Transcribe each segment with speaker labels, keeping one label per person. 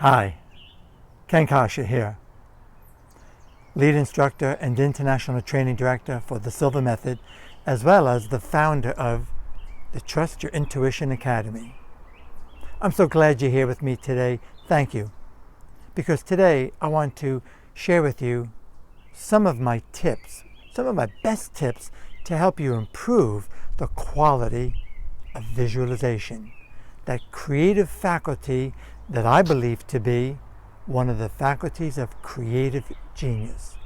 Speaker 1: Hi, Coscia here, lead instructor and international training director for the Silva Method, as well as the founder of the Trust Your Intuition Academy. I'm so glad you're here with me today. Thank you. Because today I want to share with you some of my tips, some of my best tips to help you improve the quality of visualization, that creative faculty that I believe to be one of the faculties of creative genius.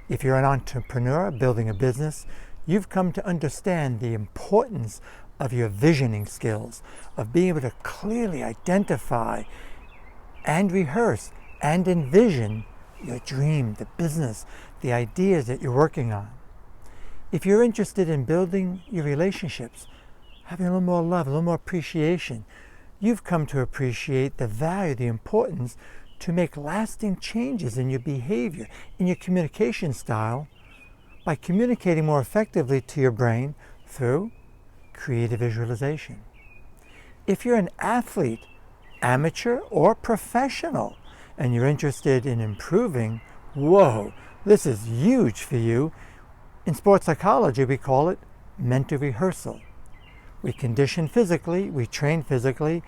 Speaker 1: If you're an entrepreneur building a business, you've come to understand the importance of your visioning skills, of being able to clearly identify and rehearse and envision your dream, the business, the ideas that you're working on. If you're interested in building your relationships, having a little more love, a little more appreciation, you've come to appreciate the value, the importance to make lasting changes in your behavior, in your communication style, by communicating more effectively to your brain through creative visualization. If you're an athlete, amateur or professional, and you're interested in improving, whoa, this is huge for you. In sports psychology, we call it mental rehearsal. We condition physically, we train physically,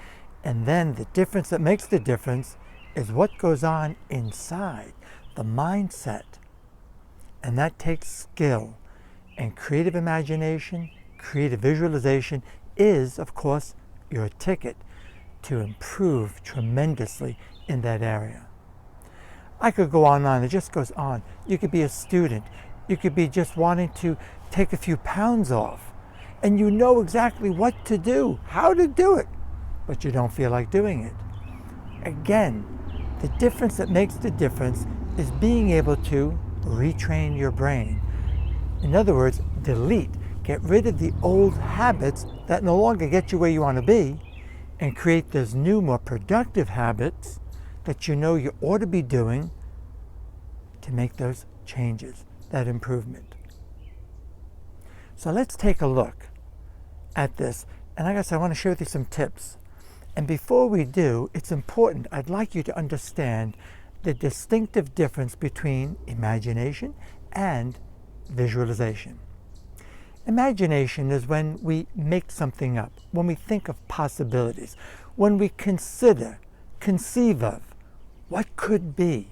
Speaker 1: and then the difference that makes the difference is what goes on inside, the mindset. And that takes skill. And creative imagination, creative visualization is, of course, your ticket to improve tremendously in that area. I could go on and on, it just goes on. You could be a student, you could be just wanting to take a few pounds off, and you know exactly what to do, how to do it, but you don't feel like doing it. Again, the difference that makes the difference is being able to retrain your brain. In other words, delete, get rid of the old habits that no longer get you where you want to be, and create those new, more productive habits that you know you ought to be doing to make those changes, that improvement. So let's take a look at this. And like I said, I want to share with you some tips. And before we do, it's important, I'd like you to understand the distinctive difference between imagination and visualization. Imagination is when we make something up, when we think of possibilities, when we consider, conceive of what could be.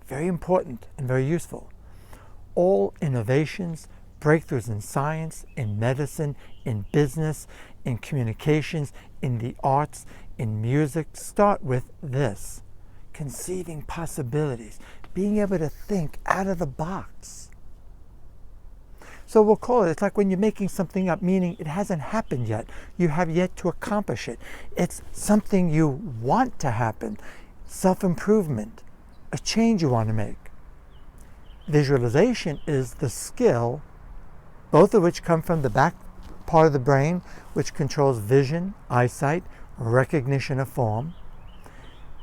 Speaker 1: Very important and very useful. All innovations, breakthroughs in science, in medicine, in business, in communications, in the arts, in music, start with this: conceiving possibilities, being able to think out of the box. So we'll call it, it's like when you're making something up, meaning it hasn't happened yet. You have yet to accomplish it. It's something you want to happen, self-improvement, a change you want to make. Visualization is the skill, both of which come from the back part of the brain, which controls vision, eyesight, recognition of form.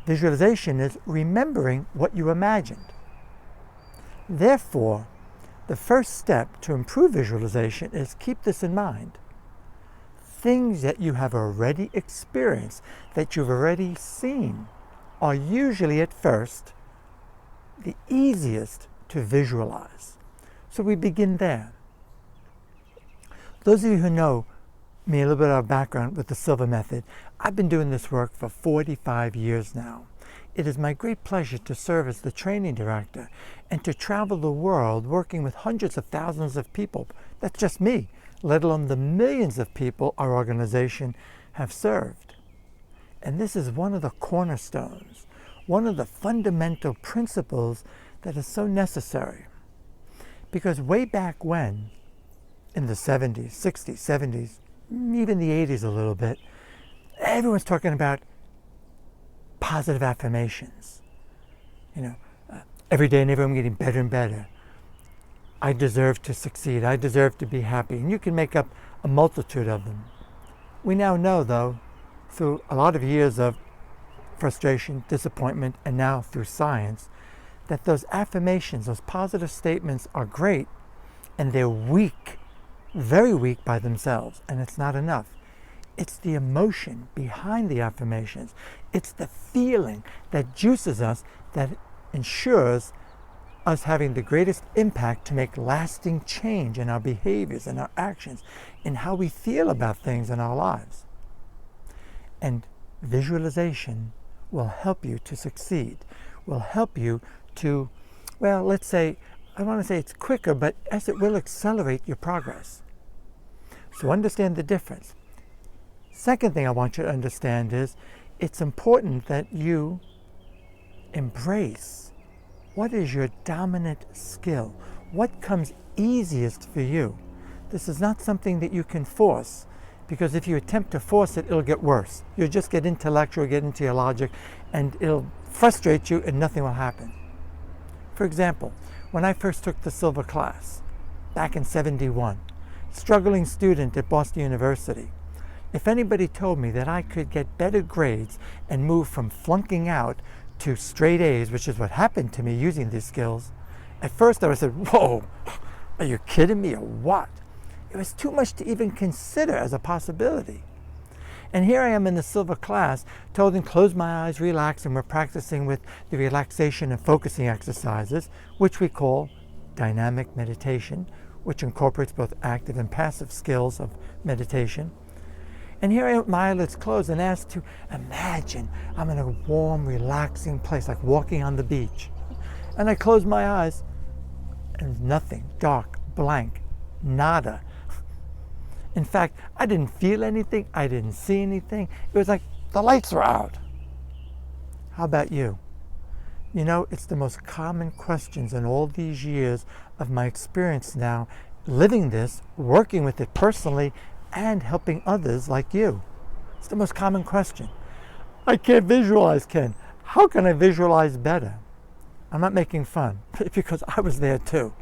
Speaker 1: Visualization is remembering what you imagined. Therefore, the first step to improve visualization is keep this in mind. Things that you have already experienced, that you've already seen, are usually at first the easiest to visualize. So we begin there. Those of you who know me, a little bit of our background with the Silva Method, I've been doing this work for 45 years now. It is my great pleasure to serve as the training director and to travel the world working with hundreds of thousands of people. That's just me, let alone the millions of people our organization have served. And this is one of the cornerstones, one of the fundamental principles that is so necessary. Because way back when, in the 70s, 60s, 70s, even the 80s a little bit, everyone's talking about positive affirmations. Every day and every day I'm getting better and better. I deserve to succeed. I deserve to be happy. And you can make up a multitude of them. We now know, though, through a lot of years of frustration, disappointment, and now through science, that those affirmations, those positive statements are great, and they're weak, very weak by themselves, and it's not enough. It's the emotion behind the affirmations. It's the feeling that juices us, that ensures us having the greatest impact to make lasting change in our behaviors and our actions, in how we feel about things in our lives. And visualization will help you to succeed, will help you to, well, let's say, I want to say it's quicker, but as it will accelerate your progress. So understand the difference. Second thing I want you to understand is it's important that you embrace what is your dominant skill, what comes easiest for you. This is not something that you can force, because if you attempt to force it, it'll get worse. You'll just get intellectual, get into your logic, and it'll frustrate you and nothing will happen. For example, when I first took the Silva class back in '71, struggling student at Boston University, if anybody told me that I could get better grades and move from flunking out to straight A's, which is what happened to me using these skills, at first I would have said, whoa, are you kidding me or what? It was too much to even consider as a possibility. And here I am in the Silva class, told them close my eyes, relax, and we're practicing with the relaxation and focusing exercises, which we call dynamic meditation, which incorporates both active and passive skills of meditation. And here I am with my eyelids closed and asked to imagine I'm in a warm, relaxing place, like walking on the beach. And I close my eyes, and nothing, dark, blank, nada. In fact, I didn't feel anything, I didn't see anything. It was like the lights were out. How about you? You know, it's the most common questions in all these years of my experience now, living this, working with it personally, and helping others like you. It's the most common question. I can't visualize, Ken. How can I visualize better? I'm not making fun, because I was there too.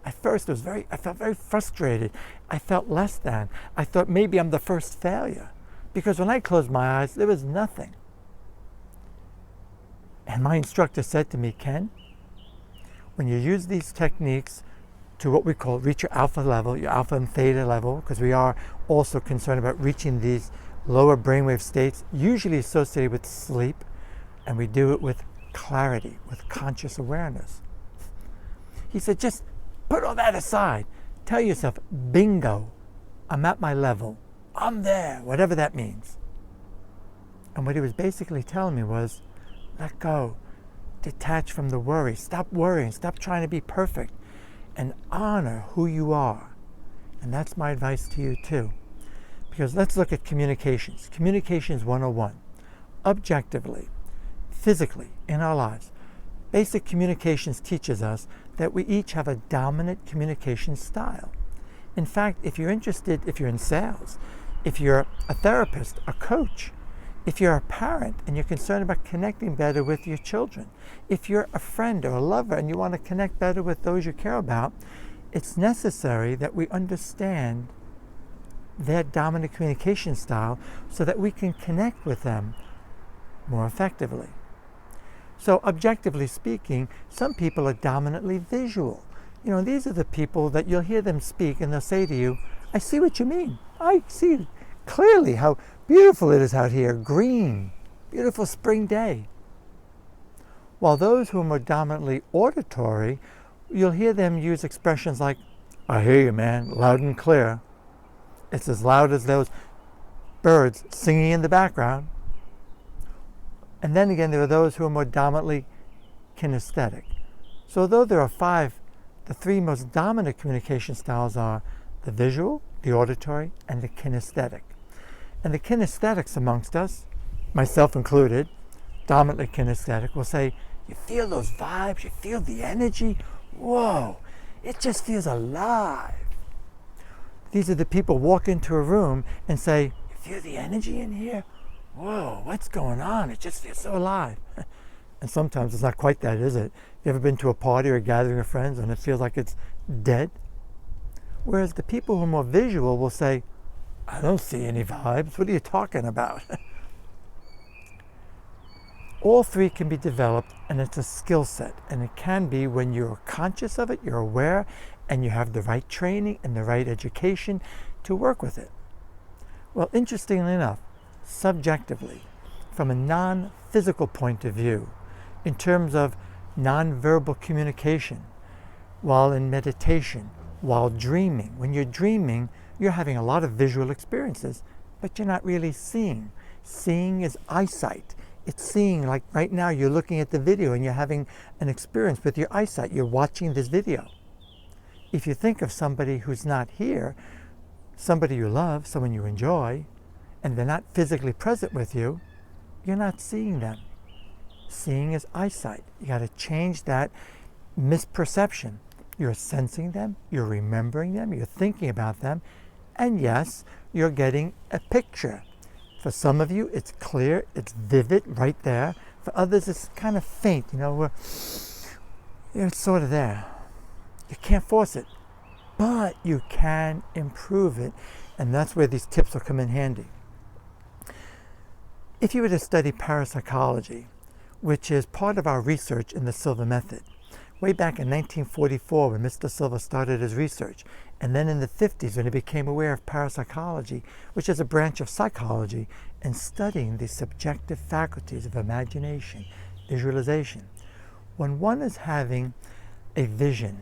Speaker 1: At first, I felt very frustrated. I felt less than. I thought maybe I'm the first failure, because when I closed my eyes, there was nothing. And my instructor said to me, Ken, when you use these techniques to what we call reach your alpha level, your alpha and theta level, because we are also concerned about reaching these lower brainwave states, usually associated with sleep, and we do it with clarity, with conscious awareness. He said, just put all that aside. Tell yourself, bingo, I'm at my level. I'm there, whatever that means. And what he was basically telling me was, let go, detach from the worry, stop worrying, stop trying to be perfect, and honor who you are. And that's my advice to you too. Because let's look at communications. Communications 101. Objectively, physically, in our lives, basic communications teaches us that we each have a dominant communication style. In fact, if you're interested, if you're in sales, if you're a therapist, a coach, if you're a parent and you're concerned about connecting better with your children, if you're a friend or a lover and you want to connect better with those you care about, it's necessary that we understand their dominant communication style so that we can connect with them more effectively. So objectively speaking, some people are dominantly visual. You know, these are the people that you'll hear them speak and they'll say to you, I see what you mean. I see clearly how beautiful it is out here, green, beautiful spring day. While those who are more dominantly auditory, you'll hear them use expressions like, I hear you, man, loud and clear. It's as loud as those birds singing in the background. And then again, there are those who are more dominantly kinesthetic. So though there are five, the three most dominant communication styles are the visual, the auditory, and the kinesthetic. And the kinesthetics amongst us, myself included, dominantly kinesthetic, will say, you feel those vibes, you feel the energy, whoa, it just feels alive. These are the people walk into a room and say, you feel the energy in here? Whoa, what's going on? It just feels so alive. And sometimes it's not quite that, is it? You ever been to a party or a gathering of friends and it feels like it's dead? Whereas the people who are more visual will say, I don't see any vibes. What are you talking about? All three can be developed, and it's a skill set. And it can be when you're conscious of it, you're aware, and you have the right training and the right education to work with it. Well, interestingly enough, subjectively, from a non-physical point of view, in terms of nonverbal communication, while in meditation, while dreaming. When you're dreaming, you're having a lot of visual experiences, but you're not really seeing. Seeing is eyesight. It's seeing, like right now you're looking at the video and you're having an experience with your eyesight. You're watching this video. If you think of somebody who's not here, somebody you love, someone you enjoy, and they're not physically present with you, you're not seeing them. Seeing is eyesight. You got to change that misperception. You're sensing them, you're remembering them, you're thinking about them, and yes, you're getting a picture. For some of you, it's clear, it's vivid right there. For others, it's kind of faint, it's sort of there. You can't force it, but you can improve it, and that's where these tips will come in handy. If you were to study parapsychology, which is part of our research in the Silva Method, way back in 1944 when Mr. Silva started his research, and then in the 50s when he became aware of parapsychology, which is a branch of psychology, and studying the subjective faculties of imagination, visualization. When one is having a vision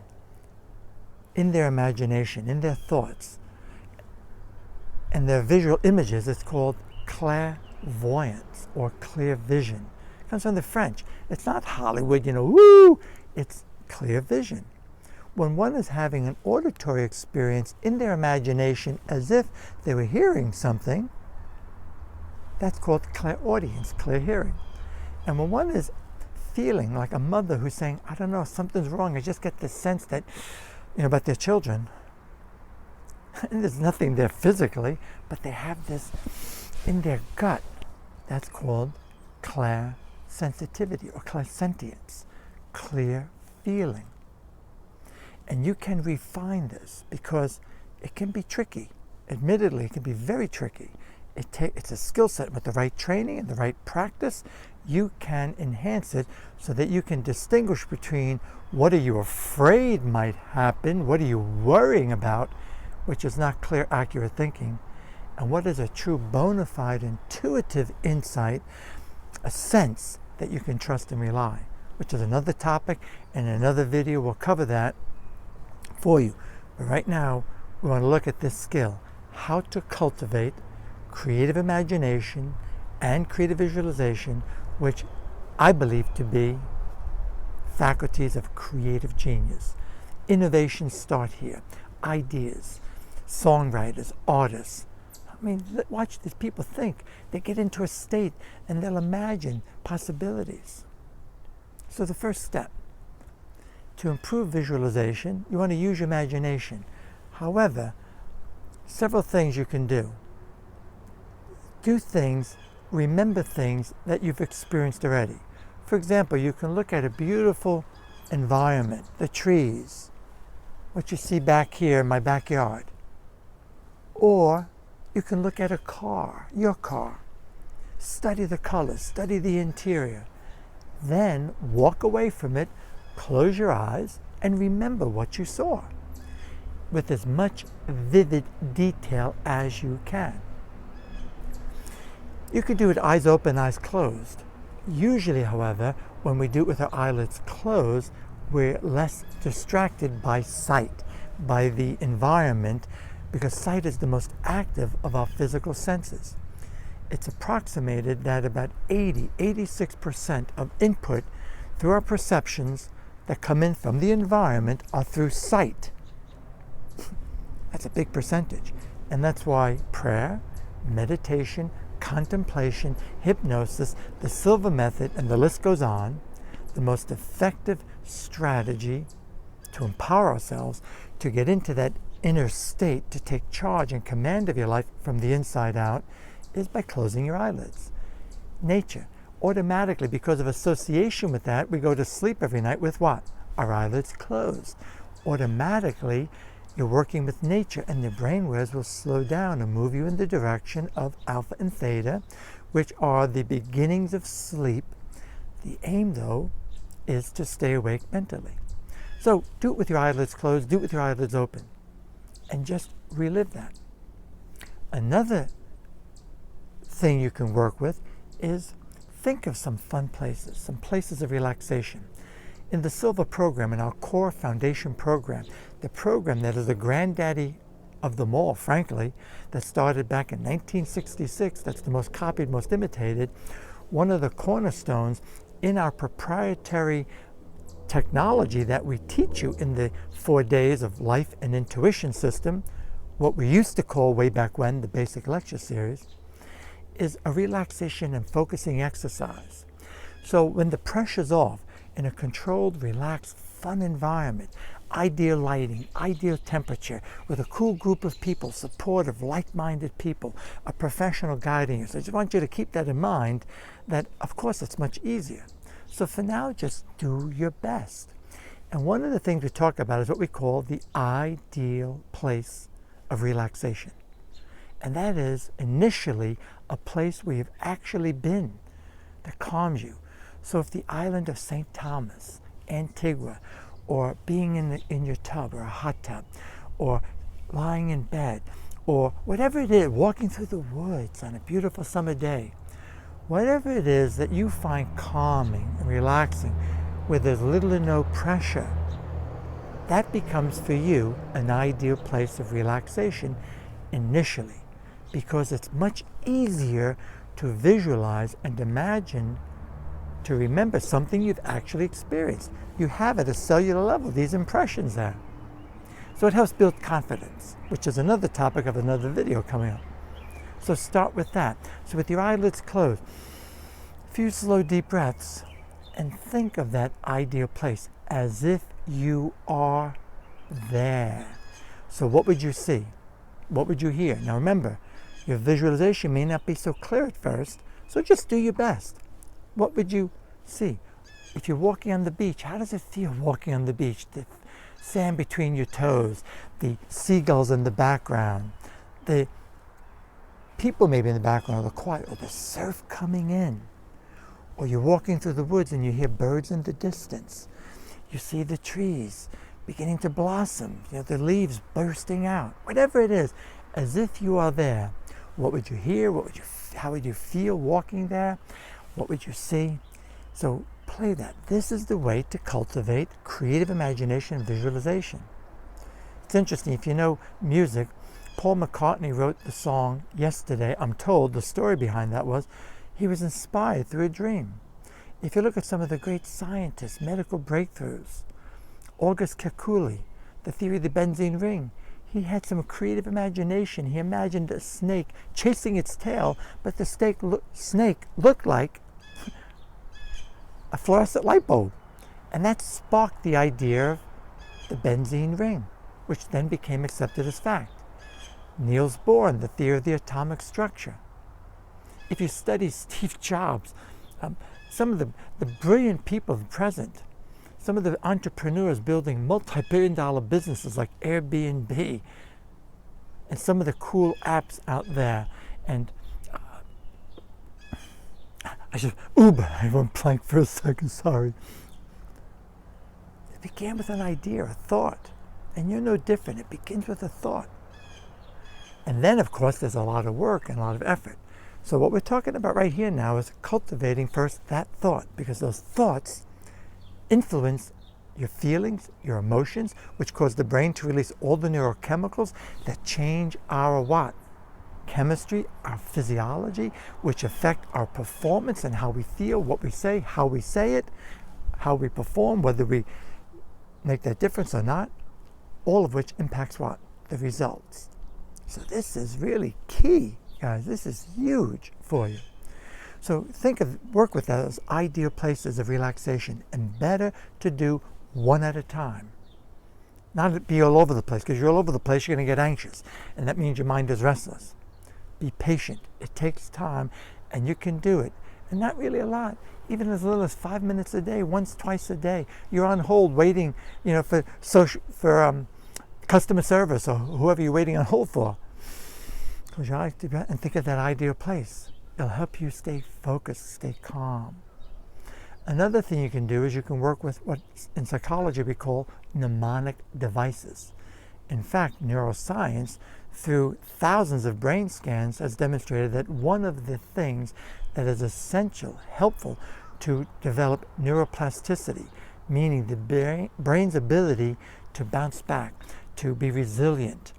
Speaker 1: in their imagination, in their thoughts, and their visual images, it's called clairvoyance or clear vision. It comes from the French. It's not Hollywood, woo! It's clear vision. When one is having an auditory experience in their imagination as if they were hearing something, that's called clairaudience, clear hearing. And when one is feeling like a mother who's saying, I don't know, something's wrong, I just get the sense that, about their children, and there's nothing there physically, but they have this in their gut, that's called clairsensitivity or clairsentience, clear feeling. And you can refine this because it can be tricky. Admittedly, it can be very tricky. It's a skill set with the right training and the right practice. You can enhance it so that you can distinguish between what are you afraid might happen, what are you worrying about, which is not clear, accurate thinking, and what is a true bona fide intuitive insight, a sense that you can trust and rely, which is another topic, and another video will cover that for you. But right now, we want to look at this skill, how to cultivate creative imagination and creative visualization, which I believe to be faculties of creative genius. Innovations start here. Ideas, songwriters, artists. Watch these people think. They get into a state and they'll imagine possibilities. So the first step, to improve visualization, you want to use your imagination. However, several things you can do. Do things, remember things that you've experienced already. For example, you can look at a beautiful environment, the trees, what you see back here in my backyard. Or you can look at a car, your car. Study the colors, study the interior. Then walk away from it, close your eyes, and remember what you saw with as much vivid detail as you can. You can do it eyes open, eyes closed. Usually, however, when we do it with our eyelids closed, we're less distracted by sight, by the environment, because sight is the most active of our physical senses. It's approximated that about 86% of input through our perceptions that come in from the environment are through sight. That's a big percentage. And that's why prayer, meditation, contemplation, hypnosis, the Silva Method, and the list goes on, the most effective strategy to empower ourselves to get into that inner state, to take charge and command of your life from the inside out, is by closing your eyelids. Nature. Automatically, because of association with that, we go to sleep every night with what? Our eyelids closed. Automatically, you're working with nature, and the brainwaves will slow down and move you in the direction of alpha and theta, which are the beginnings of sleep. The aim, though, is to stay awake mentally. So do it with your eyelids closed, do it with your eyelids open, and just relive that. Another thing you can work with is think of some fun places, some places of relaxation. In the Silva program, in our core foundation program, the program that is the granddaddy of them all, frankly, that started back in 1966, that's the most copied, most imitated, one of the cornerstones in our proprietary technology that we teach you in the 4 days of life and intuition system, what we used to call way back when the basic lecture series, is a relaxation and focusing exercise. So when the pressure's off, in a controlled, relaxed, fun environment, ideal lighting, ideal temperature, with a cool group of people, supportive, like-minded people, a professional guiding you. So I just want you to keep that in mind, that of course it's much easier. So for now, just do your best. And one of the things we talk about is what we call the ideal place of relaxation. And that is initially a place where you've actually been that calms you. So if the island of St. Thomas, Antigua, or being in your tub or a hot tub, or lying in bed, or whatever it is, walking through the woods on a beautiful summer day, whatever it is that you find calming and relaxing, where there's little or no pressure, that becomes for you an ideal place of relaxation initially, because it's much easier to visualize and imagine, to remember something you've actually experienced. You have at a cellular level these impressions there. So it helps build confidence, which is another topic of another video coming up. So start with that. So with your eyelids closed, a few slow deep breaths, and think of that ideal place as if you are there. So what would you see? What would you hear? Now remember, your visualization may not be so clear at first, so just do your best. What would you see? If you're walking on the beach, how does it feel walking on the beach? The sand between your toes, the seagulls in the background, the people maybe in the background, or the quiet, or the surf coming in. Or you're walking through the woods and you hear birds in the distance. You see the trees beginning to blossom, the leaves bursting out. Whatever it is, as if you are there. What would you hear? How would you feel walking there? What would you see? So play that. This is the way to cultivate creative imagination and visualization. It's interesting, if you know music, Paul McCartney wrote the song Yesterday. I'm told the story behind that was he was inspired through a dream. If you look at some of the great scientists, medical breakthroughs, August Kekuli, the theory of the benzene ring, he had some creative imagination. He imagined a snake chasing its tail, but the snake looked like a fluorescent light bulb. And that sparked the idea of the benzene ring, which then became accepted as fact. Niels Bohr, the theory of the atomic structure. If you study Steve Jobs, some of the brilliant people of the present, some of the entrepreneurs building multi-billion-dollar businesses like Airbnb, and some of the cool apps out there, and Uber, I went blank for a second, sorry. It began with an idea, a thought, and you're no different. It begins with a thought. And then, of course, there's a lot of work and a lot of effort. So what we're talking about right here now is cultivating first that thought, because those thoughts influence your feelings, your emotions, which cause the brain to release all the neurochemicals that change our what? Chemistry, our physiology, which affect our performance and how we feel, what we say, how we say it, how we perform, whether we make that difference or not, all of which impacts what? The results. So this is really key, guys. This is huge for you. So work with those ideal places of relaxation, and better to do one at a time. Not be all over the place, because you're all over the place, you're going to get anxious, and that means your mind is restless. Be patient. It takes time, and you can do it. And not really a lot. Even as little as 5 minutes a day, once, twice a day. You're on hold waiting, for customer service or whoever you're waiting on hold for. Close your eyes and think of that ideal place. It'll help you stay focused, stay calm. Another thing you can do is you can work with what in psychology we call mnemonic devices. In fact, neuroscience through thousands of brain scans, has demonstrated that one of the things that is essential, helpful to develop neuroplasticity, meaning the brain's ability to bounce back, to be resilient,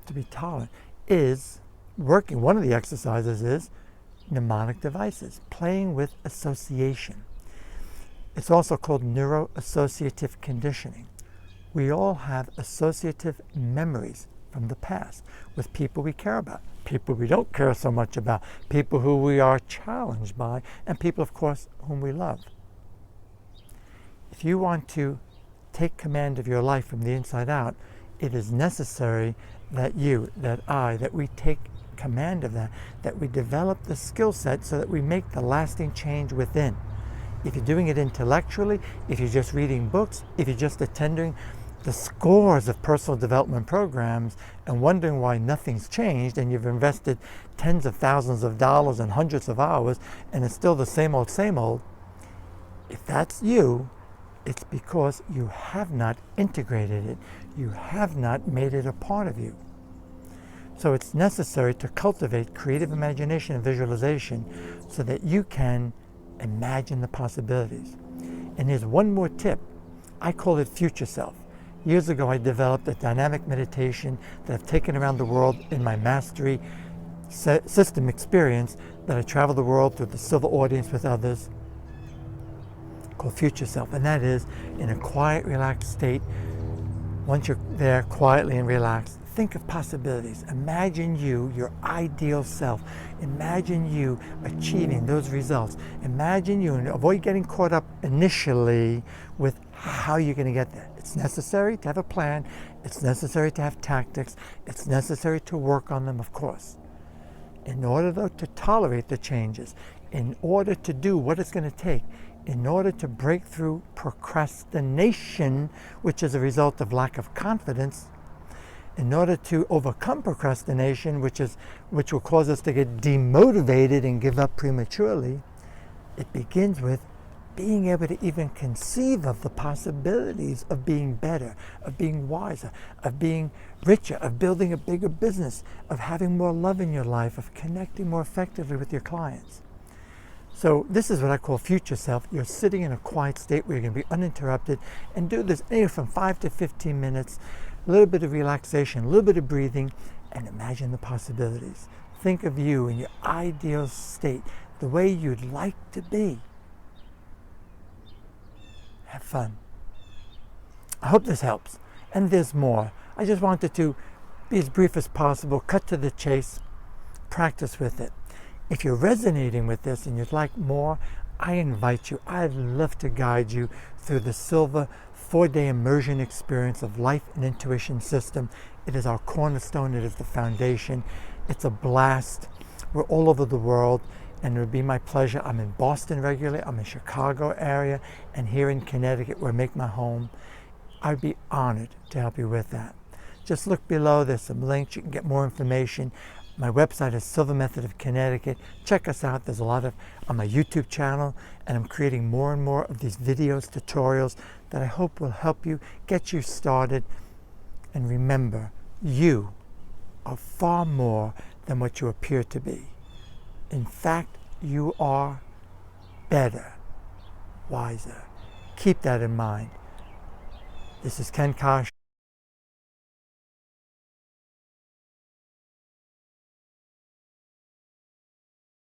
Speaker 1: to be tolerant, is working. One of the exercises is mnemonic devices, playing with association. It's also called neuroassociative conditioning. We all have associative memories from the past with people we care about, people we don't care so much about, people who we are challenged by, and people, of course, whom we love. If you want to take command of your life from the inside out, it is necessary that you, that I, that we take command of that we develop the skill set so that we make the lasting change within. If you're doing it intellectually, if you're just reading books, if you're just attending the scores of personal development programs and wondering why nothing's changed, and you've invested tens of thousands of dollars and hundreds of hours and it's still the same old, if that's you, it's because you have not integrated it. You have not made it a part of you. So it's necessary to cultivate creative imagination and visualization so that you can imagine the possibilities. And here's one more tip. I call it future self. Years ago, I developed a dynamic meditation that I've taken around the world in my mastery system experience, that I travel the world through the Silva audience with others, called future self. And that is in a quiet, relaxed state. Once you're there quietly and relaxed, think of possibilities. Imagine you, your ideal self. Imagine you achieving those results. Imagine you, and avoid getting caught up initially with how you're going to get there. It's necessary to have a plan. It's necessary to have tactics. It's necessary to work on them, of course. In order, though, to tolerate the changes, in order to do what it's going to take, in order to break through procrastination, which is a result of lack of confidence, in order to overcome procrastination, which will cause us to get demotivated and give up prematurely, it begins with being able to even conceive of the possibilities of being better, of being wiser, of being richer, of building a bigger business, of having more love in your life, of connecting more effectively with your clients. So this is what I call future self. You're sitting in a quiet state where you're going to be uninterrupted, and do this anywhere from 5 to 15 minutes, a little bit of relaxation, a little bit of breathing, and imagine the possibilities. Think of you in your ideal state, the way you'd like to be. Have fun. I hope this helps. And there's more. I just wanted to be as brief as possible, cut to the chase, practice with it. If you're resonating with this and you'd like more, I invite you. I'd love to guide you through the Silva 4-day immersion experience of life and intuition system. It is our cornerstone. It is the foundation. It's a blast. We're all over the world, and it would be my pleasure. I'm in Boston regularly. I'm in Chicago area, and here in Connecticut, where I make my home. I'd be honored to help you with that. Just look below. There's some links. You can get more information. My website is Silva Method of Connecticut. Check us out. There's a lot of on my YouTube channel, and I'm creating more and more of these videos, tutorials that I hope will help you, get you started. And remember, you are far more than what you appear to be. In fact, you are better, wiser. Keep that in mind. This is Ken Coscia.